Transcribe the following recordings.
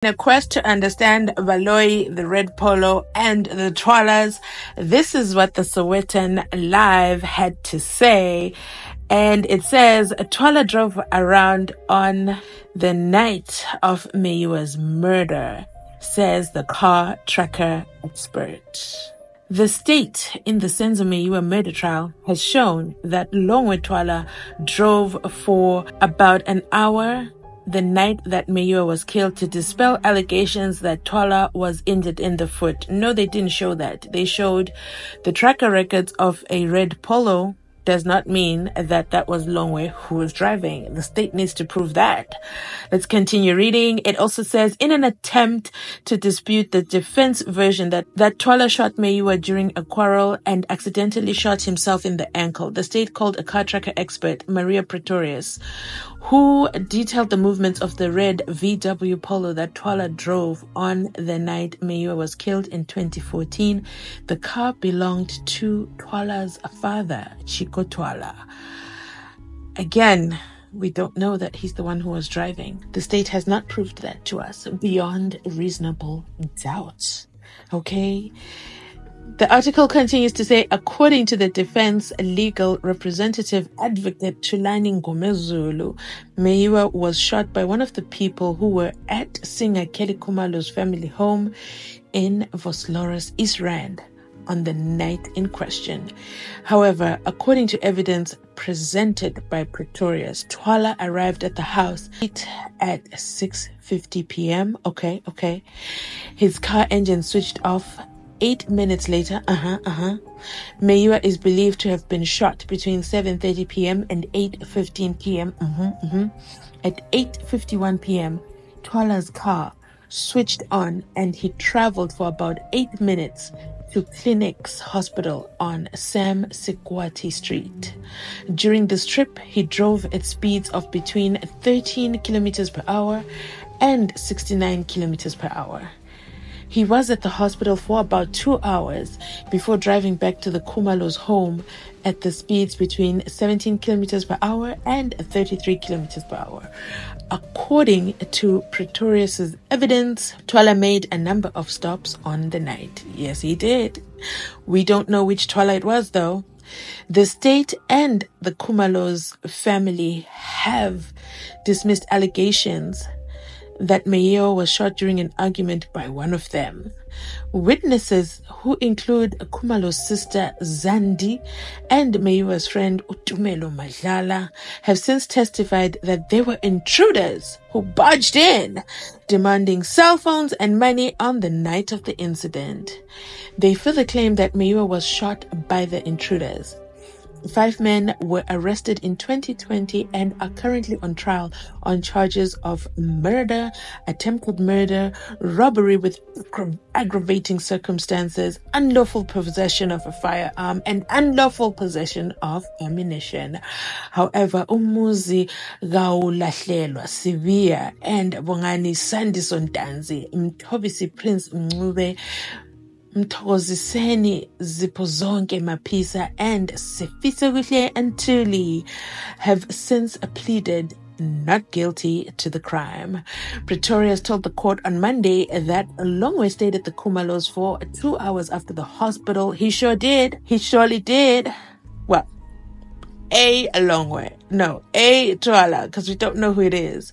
In a quest to understand Valoi, the red polo, and the Twalas, this is what the Sowetan Live had to say. And it says, Twala drove around on the night of Meyiwa's murder, says the car tracker expert. The state in the SENZO MEYIWA murder trial has shown that LONGWE TWALA drove for about an hour the night that Meyiwa was killed to dispel allegations that Twala was injured in the foot. No, they didn't show that. They showed the tracker records of a red polo. Does not mean that that was LONGWE who was driving. The state needs to prove that. Let's continue reading. It also says, in an attempt to dispute the defense version that Twala shot Meyiwa during a quarrel and accidentally shot himself in the ankle, the state called a car tracker expert, Maria Pretorius, who detailed the movements of the red VW Polo that Twala drove on the night Meyiwa was killed in 2014. The car belonged to Twala's father, Chico Twala. Again, we don't know that he's the one who was driving. The state has not proved that to us beyond reasonable doubt. Okay? The article continues to say, according to the defense legal representative advocate Tulani Ngomezulu, Meyiwa was shot by one of the people who were at singer Kelly Khumalo's family home in Vosloorus, East Rand, on the night in question. However, according to evidence presented by Pretorius, Twala arrived at the house at 6:50 p.m. Okay. His car engine switched off. 8 minutes later, Meyiwa is believed to have been shot between 7:30 p.m. and 8:15 p.m. At 8:51 p.m., Twala's car switched on and he traveled for about 8 minutes to Clinics Hospital on Sam Sekwati Street. During this trip, he drove at speeds of between 13 kilometers per hour and 69 kilometers per hour. He was at the hospital for about 2 hours before driving back to the Khumalo's home at the speeds between 17 kilometers per hour and 33 kilometers per hour. According to Pretorius's evidence, Twala made a number of stops on the night. Yes, he did. We don't know which Twala it was, though. The state and the Khumalo's family have dismissed allegations that Meyiwa was shot during an argument by one of them. Witnesses, who include Khumalo's sister Zandi and Meyiwa's friend Utumelo Madlala, have since testified that they were intruders who barged in, demanding cell phones and money on the night of the incident. They further claim that Meyiwa was shot by the intruders. 5 men were arrested in 2020 and are currently on trial on charges of murder, attempted murder, robbery with aggravating circumstances, unlawful possession of a firearm, and unlawful possession of ammunition. However, Umuzi Gaulahlelwa Sivia and Bongani Sandison Danzi, Mthobisi Prince Mncube, Mthokoziseni Zipho Zonke Mapisa, and Sefisa Kuhle Ntuli have since pleaded not guilty to the crime. Pretorius told the court on Monday that LONGWE stayed at the Khumalo's for 2 hours after the hospital. He sure did. He surely did. Well, a LONGWE. No, a Twala, because we don't know who it is.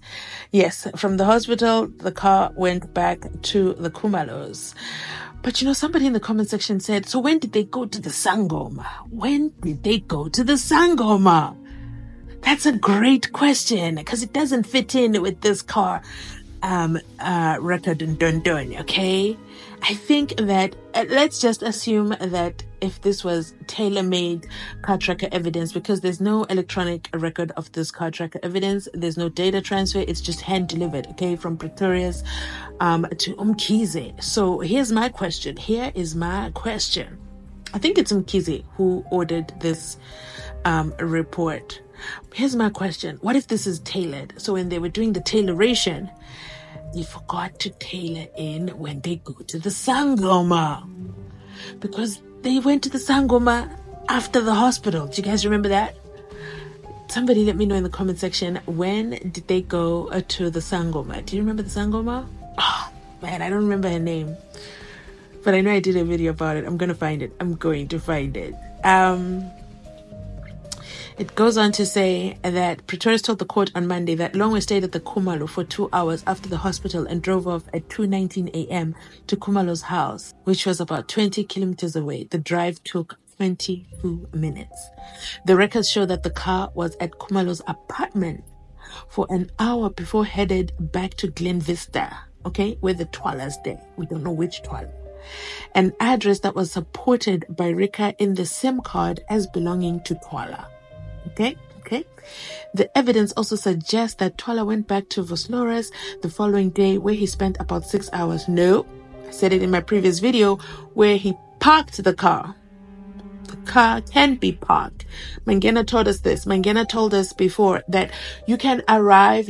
Yes, from the hospital, the car went back to the Khumalo's. But you know, somebody in the comment section said, so when did they go to the Sangoma? When did they go to the Sangoma? That's a great question, because it doesn't fit in with this car record and dun, okay? I think that, let's just assume that if this was tailor-made car tracker evidence, because there's no electronic record of this car tracker evidence, there's no data transfer, it's just hand-delivered, okay, from Pretorius to Umkhize. So here's my question. I think it's Umkhize who ordered this report. Here's my question. What if this is tailored? So when they were doing the tailoration, they forgot to tailor in when they go to the Sangoma, because they went to the Sangoma after the hospital. Do you guys remember that? Somebody let me know in the comment section, when did they go to the Sangoma? Do you remember the Sangoma? Oh, man, I don't remember her name. But I know I did a video about it. I'm going to find it. It goes on to say that Pretorius told the court on Monday that Longwe stayed at the Khumalo for 2 hours after the hospital and drove off at 2:19 a.m. to Khumalo's house, which was about 20 kilometers away. The drive took 22 minutes. The records show that the car was at Khumalo's apartment for an hour before headed back to Glen Vista, okay, where the Twalas stay. We don't know which Twala. An address that was supported by Rika in the SIM card as belonging to Twala. Okay. The evidence also suggests that Twala went back to Vosloras the following day, where he spent about 6 hours. No, I said it in my previous video, where he parked the car. The car can be parked. Mangena told us this. Mangena told us before that he can arrive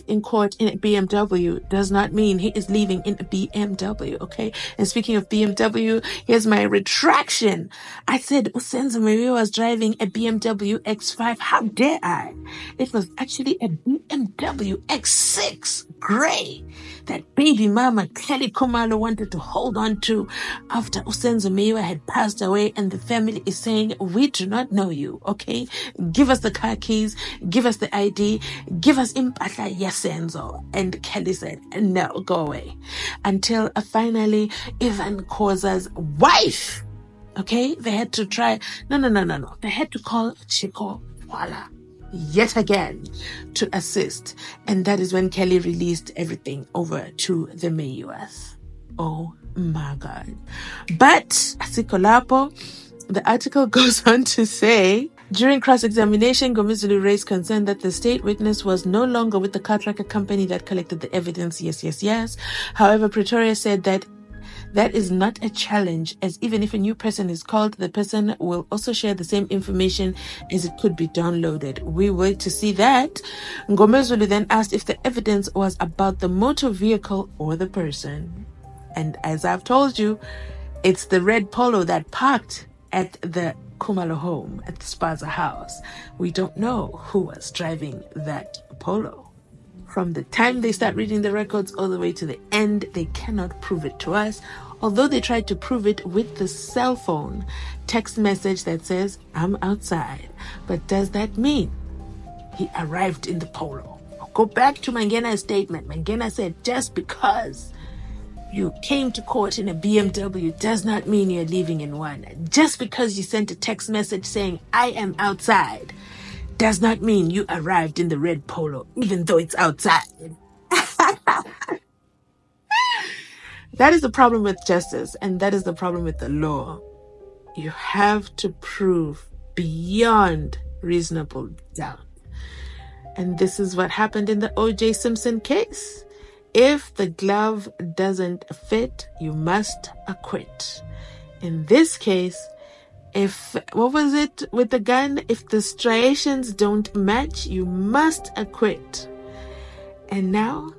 in court in a BMW. Does not mean he is leaving in a BMW, okay? And speaking of BMW, here's my retraction. I said SENZO MEYIWA was driving a BMW X5. How dare I? It was actually a BMW X6 gray that baby mama Kelly Khumalo wanted to hold on to after SENZO MEYIWA had passed away, and the family is saying, we do not know you, okay? Give us the car keys, give us the ID, give us impahla yasenzo. And Kelly said, no, go away. Until finally, Ivan Khoza's wife, okay? They had to try, no. They had to call Chico Twala yet again to assist. And that is when Kelly released everything over to the Meyiwas. Oh my God. But Asikolapo, the article goes on to say, during cross-examination, Ngomezulu raised concern that the state witness was no longer with the car tracker company that collected the evidence. Yes. However, Pretoria said that is not a challenge, as even if a new person is called, the person will also share the same information as it could be downloaded. We wait to see that. Ngomezulu then asked if the evidence was about the motor vehicle or the person. And as I've told you, it's the red Polo that parked at the Khumalo home, at the Spaza house. We don't know who was driving that Polo. From the time they start reading the records all the way to the end, they cannot prove it to us, although they tried to prove it with the cell phone text message that says, I'm outside. But does that mean he arrived in the Polo? I'll go back to Mangena's statement. Mangena said, just because you came to court in a BMW does not mean you're leaving in one. Just because you sent a text message saying, I am outside, does not mean you arrived in the red Polo, even though it's outside. That is the problem with justice, and that is the problem with the law. You have to prove beyond reasonable doubt. And this is what happened in the O.J. Simpson case. If the glove doesn't fit, you must acquit. In this case, what was it with the gun? If the striations don't match, you must acquit. And now,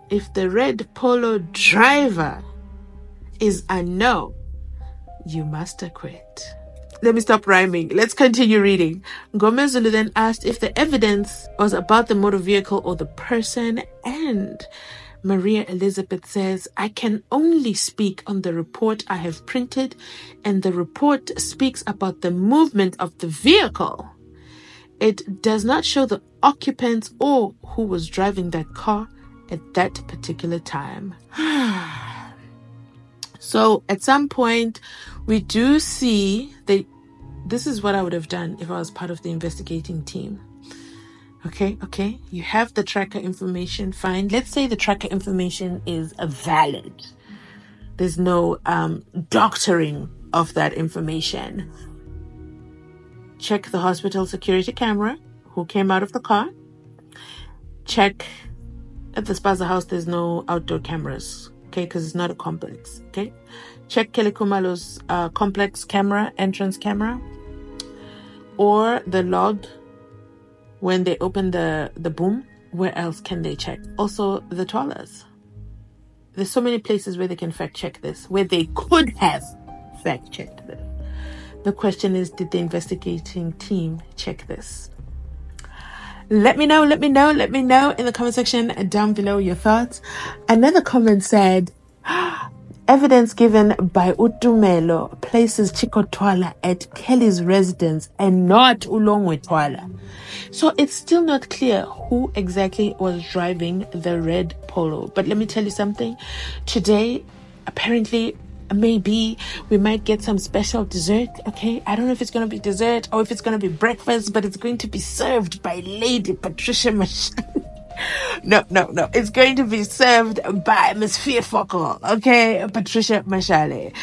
if the red Polo driver is unknown, you must acquit. Let me stop rhyming. Let's continue reading. Ngomezulu then asked if the evidence was about the motor vehicle or the person, and Maria Elizabeth says, I can only speak on the report I have printed, and the report speaks about the movement of the vehicle. It does not show the occupants or who was driving that car at that particular time. So at some point, we do see this is what I would have done if I was part of the investigating team. Okay. You have the tracker information. Fine. Let's say the tracker information is valid. There's no doctoring of that information. Check the hospital security camera. Who came out of the car? Check at the Spaza house. There's no outdoor cameras. Okay, because it's not a complex. Okay. Check Kelly Khumalo's complex camera, entrance camera, or the log. When they open the boom, where else can they check? Also, the Twalas. There's so many places where they can fact check this, where they could have fact checked this. The question is, did the investigating team check this? Let me know in the comment section down below your thoughts. Another comment said, evidence given by Utumelo places Chico Twala at Kelly's residence and not Ulongwe Twala. So it's still not clear who exactly was driving the red Polo. But let me tell you something. Today, apparently, maybe we might get some special dessert. Okay, I don't know if it's going to be dessert or if it's going to be breakfast, but it's going to be served by Lady Patricia Machine. No. It's going to be served by Miss Fearfockle, okay? Patricia Mashale.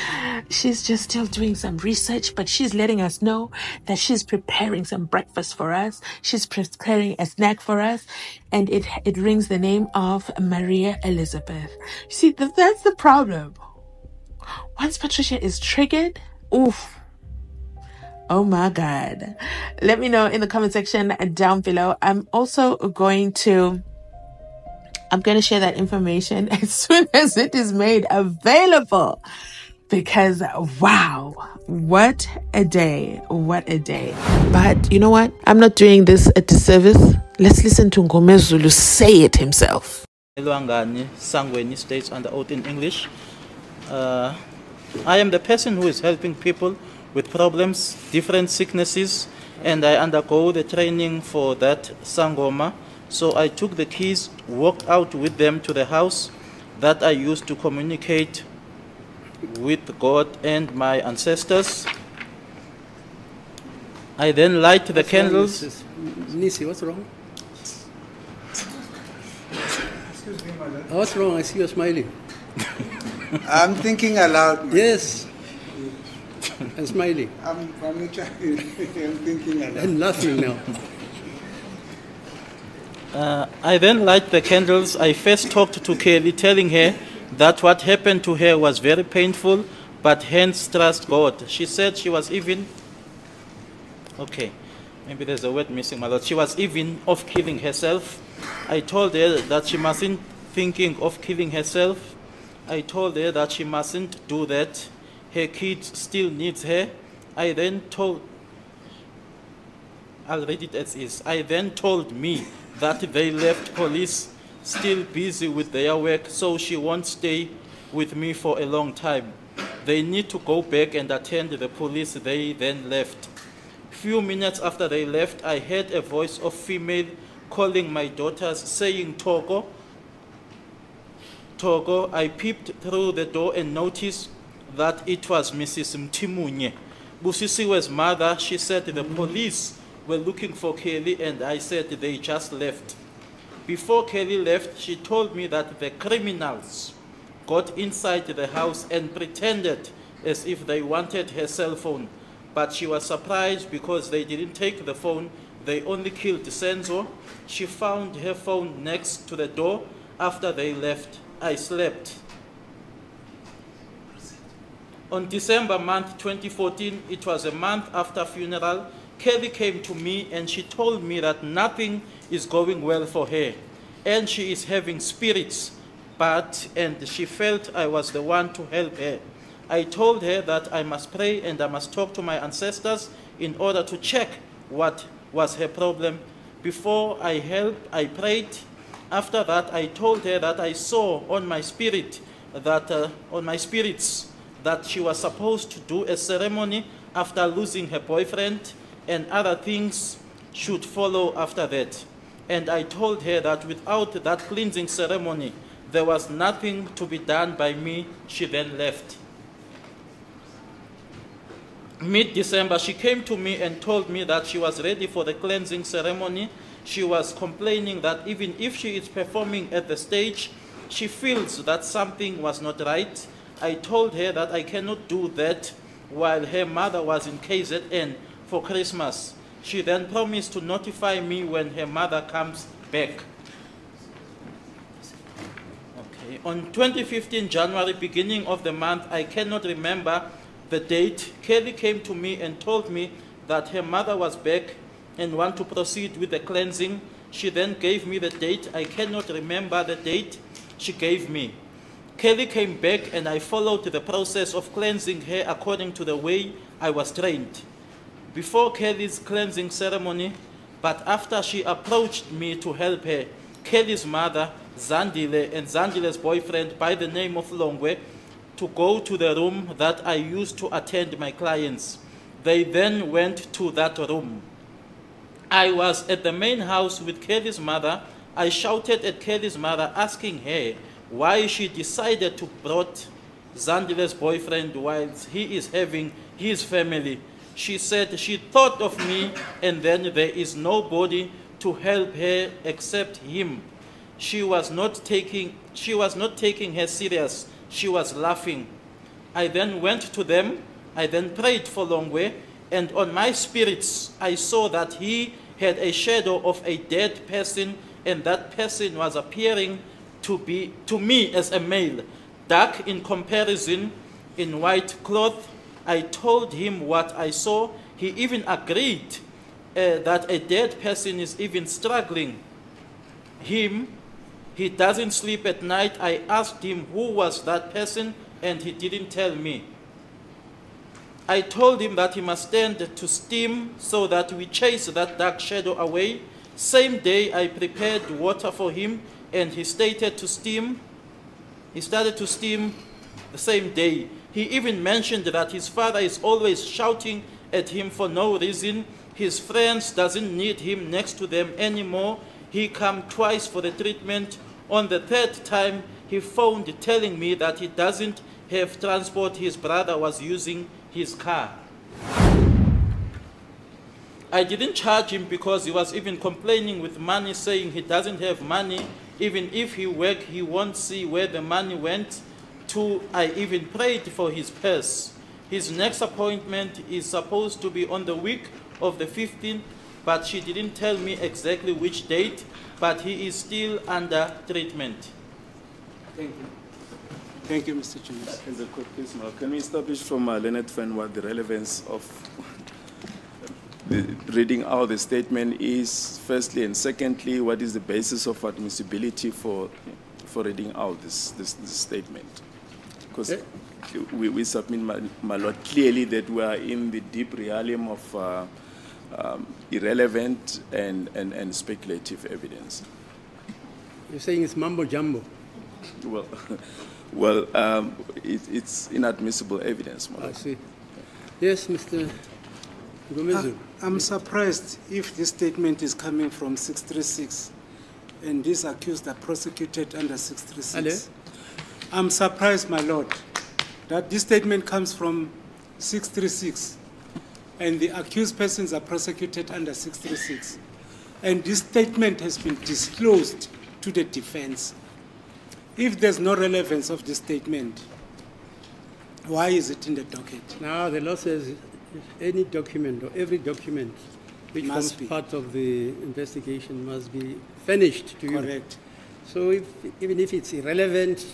She's just still doing some research, but she's letting us know that she's preparing some breakfast for us. She's preparing a snack for us, and it rings the name of Maria Elizabeth. You see, that's the problem. Once Patricia is triggered, oof. Oh my God. Let me know in the comment section down below. I'm going to share that information as soon as it is made available, because wow, what a day. But you know what? I'm not doing this a disservice. Let's listen to Ngome Zulu say it himself. Sangweni states under oath in English. I am the person who is helping people with problems, different sicknesses, and I undergo the training for that Sangoma. So I took the keys, walked out with them to the house that I used to communicate with God and my ancestors. I then light the candles. Nisi, what's wrong? Excuse me, mother. What's wrong? I see you smiling. I'm thinking aloud. Yes. And smiling. I'm thinking aloud. And laughing now. I then light the candles. I first talked to Kelly, telling her that what happened to her was very painful, but hence trust God. She said she was even, okay, maybe there's a word missing, my lord. She was even of killing herself. I told her that she mustn't thinking of killing herself. I told her that she mustn't do that. Her kid still needs her. I then told, I'll read it as is. I then told me that they left police still busy with their work, so she won't stay with me for a long time. They need to go back and attend the police. They then left. Few minutes after they left, I heard a voice of female calling my daughters, saying, Togo. Togo. I peeped through the door and noticed that it was Mrs. Mtimunye, Busisiwe's mother. She said the police were looking for Kelly, and I said they just left. Before Kelly left, she told me that the criminals got inside the house and pretended as if they wanted her cell phone. But she was surprised because they didn't take the phone. They only killed Senzo. She found her phone next to the door. After they left, I slept. On December month 2014, it was a month after funeral, Kelly came to me and she told me that nothing is going well for her and she is having spirits, and she felt I was the one to help her. I told her that I must pray and I must talk to my ancestors in order to check what was her problem. Before I helped, I prayed. After that, I told her that I saw on my spirit that she was supposed to do a ceremony after losing her boyfriend, and other things should follow after that. And I told her that without that cleansing ceremony, there was nothing to be done by me. She then left. Mid-December, she came to me and told me that she was ready for the cleansing ceremony. She was complaining that even if she is performing at the stage, she feels that something was not right. I told her that I cannot do that while her mother was in KZN for Christmas. She then promised to notify me when her mother comes back. Okay. On 2015 January, beginning of the month, I cannot remember the date, Kelly came to me and told me that her mother was back and want to proceed with the cleansing. She then gave me the date. I cannot remember the date she gave me. Kelly came back and I followed the process of cleansing her according to the way I was trained. Before Kelly's cleansing ceremony, But after she approached me to help her, Kelly's mother, Zandile, and Zandile's boyfriend by the name of Longwe, to go to the room that I used to attend my clients. They then went to that room. I was at the main house with Kelly's mother. I shouted at Kelly's mother, asking her why she decided to brought Zandile's boyfriend whilst he is having his family. She said she thought of me, and then there is nobody to help her except him. She was not taking her serious. She was laughing. I then went to them. I then prayed for Longwe, and on my spirits I saw that he had a shadow of a dead person, and that person was appearing to me as a male, dark in comparison, in white cloth. I told him what I saw. He even agreed that a dead person is even struggling him. He doesn't sleep at night. I asked him who was that person, and he didn't tell me. I told him that he must stand to steam so that we chase that dark shadow away. Same day, I prepared water for him, and he started to steam. He started to steam the same day. He even mentioned that his father is always shouting at him for no reason. His friends doesn't need him next to them anymore. He came twice for the treatment. On the third time, he phoned telling me that he doesn't have transport. His brother was using his car. I didn't charge him because he was even complaining with money, saying he doesn't have money. Even if he work, he won't see where the money went to. I even prayed for his purse. His next appointment is supposed to be on the week of the 15th, but she didn't tell me exactly which date, but he is still under treatment. Thank you. Thank you, Mr. Chairman. As a quick question, can we establish from Leonard Fan what the relevance of reading out the statement is, firstly, and secondly, what is the basis of admissibility for reading out this statement? Because we submit, my Lord, clearly that we are in the deep realm of irrelevant and speculative evidence. You're saying it's mumbo jumbo? Well, it's inadmissible evidence, my Lord. I see. Yes, Mr. Gomezu. I'm surprised if this statement is coming from 636 and these accused are prosecuted under 636. I'm surprised, my Lord, that this statement comes from 636 and the accused persons are prosecuted under 636. And this statement has been disclosed to the defense. If there's no relevance of this statement, why is it in the docket? Now, the law says any document or every document which forms part of the investigation must be furnished to you. Correct. So even if it's irrelevant,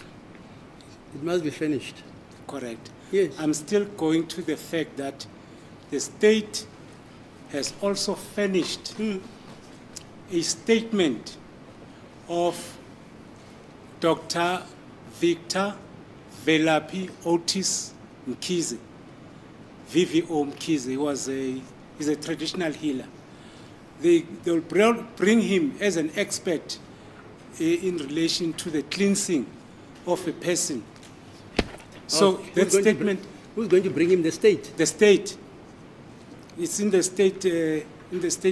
it must be finished. Correct. Yes. I'm still going to the fact that the state has also furnished a statement of Dr. Victor Velapi Otis Mkhize, VVO Mkhize. He's a traditional healer. They'll bring him as an expert in relation to the cleansing of a person. So that statement... Who's going to bring him? The state? The state. It's in the state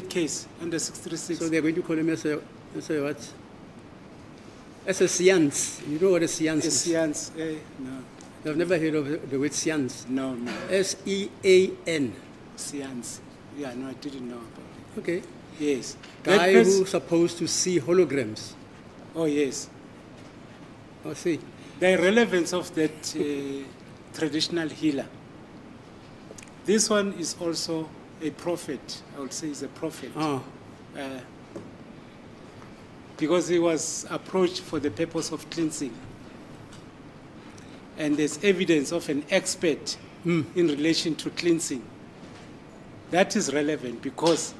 case under 636. So they're going to call him as a what? As a science. You know what a science is? A science, no. I've never heard of the word science. No, no. S-E-A-N. Science. Yeah, no, I didn't know about it. Okay. Yes. Guy who's supposed to see holograms. Oh, yes. I see. The relevance of that traditional healer. This one is also a prophet. I would say he's a prophet. Oh. Because he was approached for the purpose of cleansing. And there's evidence of an expert in relation to cleansing. That is relevant because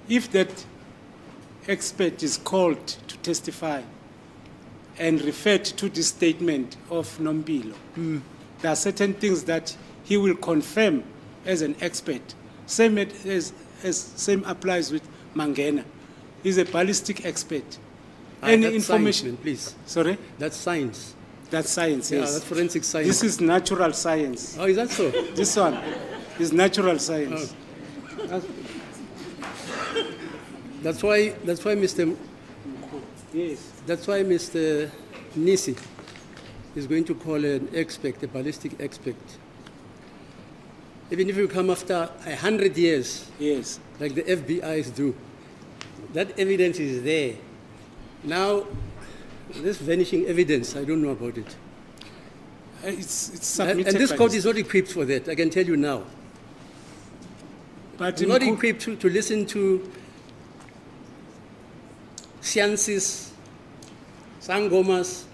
if that expert is called to testify and referred to this statement of Nombilo, there are certain things that he will confirm as an expert. Same applies with Mangena. He's a ballistic expert. Any information, science, please. Sorry? That's science. That's science, yes. Yeah, that's forensic science. This is natural science. Oh, is that so? This one is natural science. Oh. That's why Mr. Yes. That's why Mr. Nisi is going to call an expert, a ballistic expert. Even if you come after 100 years, yes, like the FBI's do, that evidence is there. Now, this vanishing evidence, I don't know about it. It's submitted. And this court is not equipped for that, I can tell you now. But it's not equipped to listen to Mzansi's, SANGOMA's.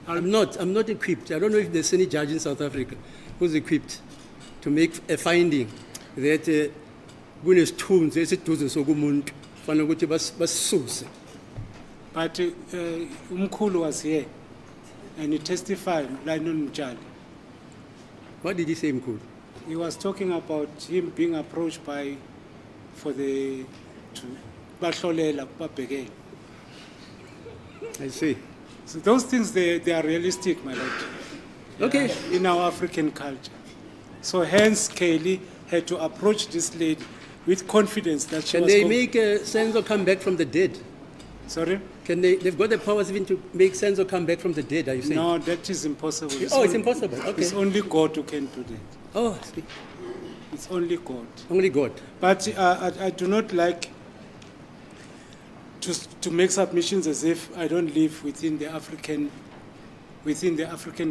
I'm not equipped. I don't know if there's any judge in South Africa who's equipped to make a finding that but Umkhulu was here and he testified. What did he say, Mkhulu? He was talking about him being approached by I see. So those things, they are realistic, my lord. Okay. In our African culture. So hence, Kaylee had to approach this lady with confidence that she was... Can they make SENZO come back from the dead? Sorry? They've got the powers even to make SENZO come back from the dead, are you saying? No, that is impossible. It's impossible, okay. It's only God who can do that. Oh, I see. It's only God. Only God. But I do not like to make submissions as if I don't live within the African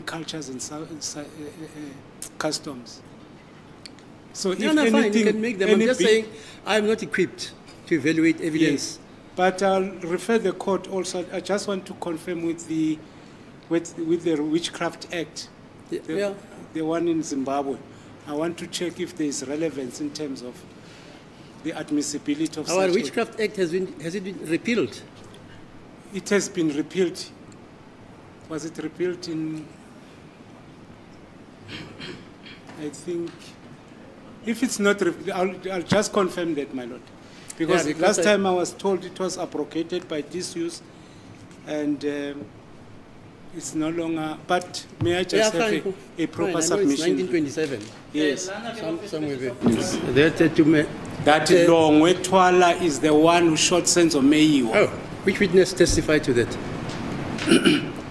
cultures and customs. So if fine, you can make them. I'm just saying I'm not equipped to evaluate evidence. Yes. But I'll refer the court also. I just want to confirm with the Witchcraft Act, the one in Zimbabwe. I want to check if there is relevance in terms of the admissibility of our Witchcraft Act has it been repealed? It has been repealed. Was it repealed in? I think. If it's not, I'll just confirm that, my lord. Because last time I was told it was abrogated by disuse, and it's no longer. But may I just have a proper submission? It's 1927. Yes. Somewhere there. That LONGWE TWALA is the one who shot SENZO MEYIWA. Oh, which witness testified to that?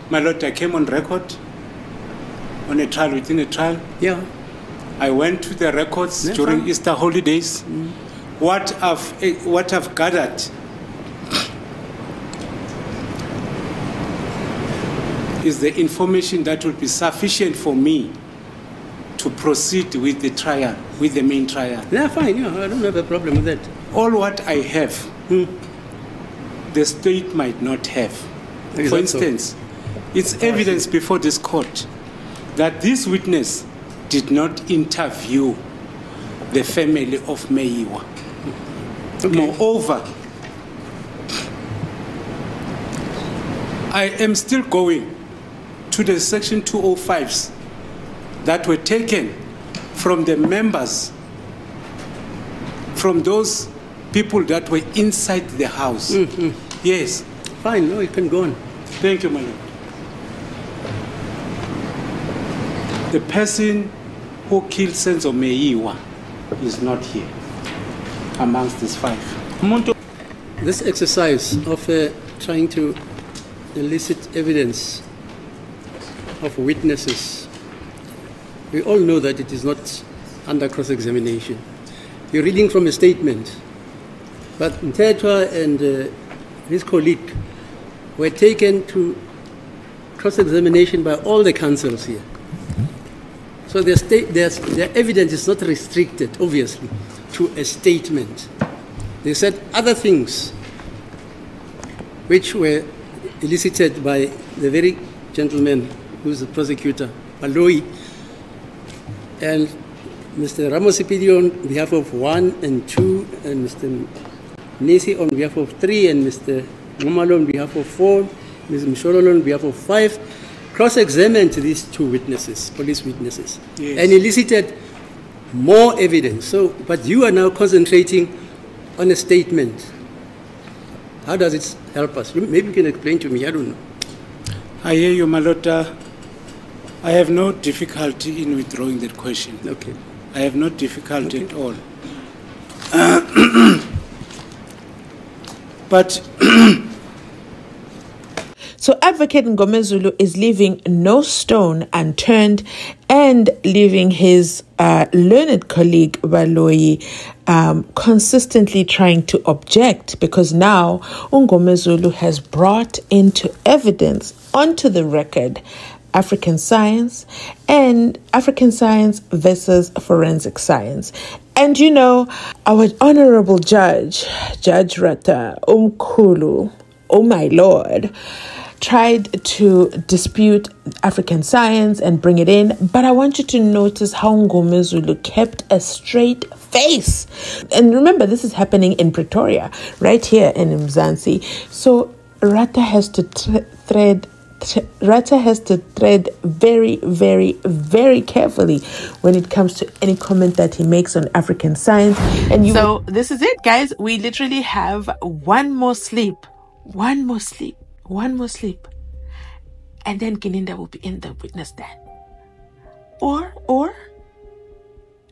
My lord, I came on record on a trial within a trial. Yeah. I went to the records during Easter holidays. What I've gathered is the information that will be sufficient for me to proceed with the trial, with the main trial. Yeah, fine. Yeah, I don't have a problem with that. All what I have, the state might not have. For instance, it's evidence before this court that this witness did not interview the family of Meyiwa. Okay. Moreover, I am still going to the Section 205s that were taken from the members, from those people that were inside the house. Yes. Fine, no, you can go on. Thank you, my lord. The person who killed SENZO MEYIWA is not here amongst these five. This exercise of trying to elicit evidence of witnesses, we all know that it is not under cross-examination. You're reading from a statement, but Mthethwa and his colleague were taken to cross-examination by all the counsels here. So their evidence is not restricted, obviously, to a statement. They said other things which were elicited by the very gentleman who's the prosecutor, Baloyi, and Mr. Ramosipidi on behalf of 1 and 2, and Mr. Nisi on behalf of 3, and Mr. Ngumalo on behalf of 4, Ms. Mshorolo on behalf of 5, cross-examined these two witnesses, police witnesses, and elicited more evidence. So, but you are now concentrating on a statement. How does it help us? Maybe you can explain to me. I don't know. I hear you, my lord. I have no difficulty in withdrawing that question. Okay. I have no difficulty at all. But so Advocate Ngomezulu is leaving no stone unturned and leaving his learned colleague Baloyi consistently trying to object, because now Ngomezulu has brought into evidence, onto the record, African science and African science versus forensic science. And you know, our honorable judge, Judge Rata Umkulu, oh my lord, tried to dispute African science and bring it in. But I want you to notice how Ngomezulu kept a straight face. And remember, this is happening in Pretoria, right here in Mzansi. So Rata has to tread very, very, very carefully when it comes to any comment that he makes on African science. And so this is it, guys. We literally have one more sleep, and then Gininda will be in the witness stand. Or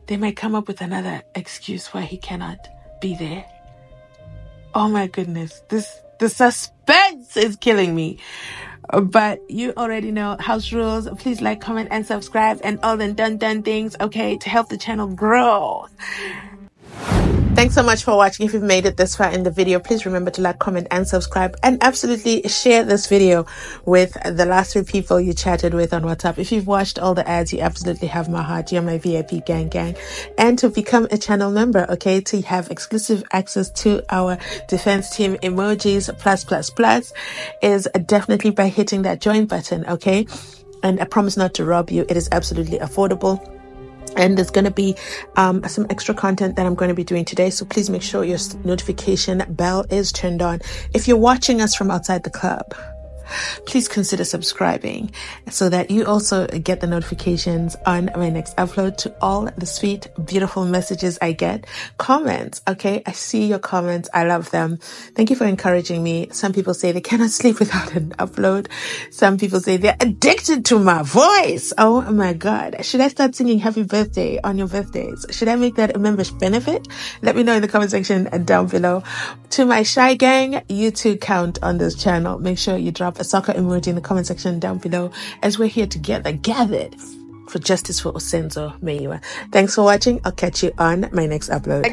they might come up with another excuse why he cannot be there. Oh my goodness, the suspense is killing me. But you already know house rules. Please like, comment, and subscribe, and all the done things, okay, to help the channel grow. Thanks so much for watching. If you've made it this far in the video, please remember to like, comment, and subscribe, and absolutely share this video with the last 3 people you chatted with on WhatsApp. If you've watched all the ads, you absolutely have my heart. You're my VIP gang. And to become a channel member, okay, to have exclusive access to our defense team emojis plus is definitely by hitting that join button, okay? And I promise not to rob you. It is absolutely affordable. And there's going to be some extra content that I'm going to be doing today. So please make sure your notification bell is turned on. If you're watching us from outside the club, please consider subscribing so that you also get the notifications on my next upload. To all the sweet, beautiful messages I get, comments, okay? I see your comments. I love them. Thank you for encouraging me. Some people say they cannot sleep without an upload. Some people say they're addicted to my voice. Oh my God. Should I start singing happy birthday on your birthdays? Should I make that a membership benefit? Let me know in the comment section down below. To my shy gang, you too count on this channel. Make sure you drop a soccer emoji in the comment section down below, as we're here together, gathered for justice for SENZO Meyiwa. Thanks for watching. I'll catch you on my next upload.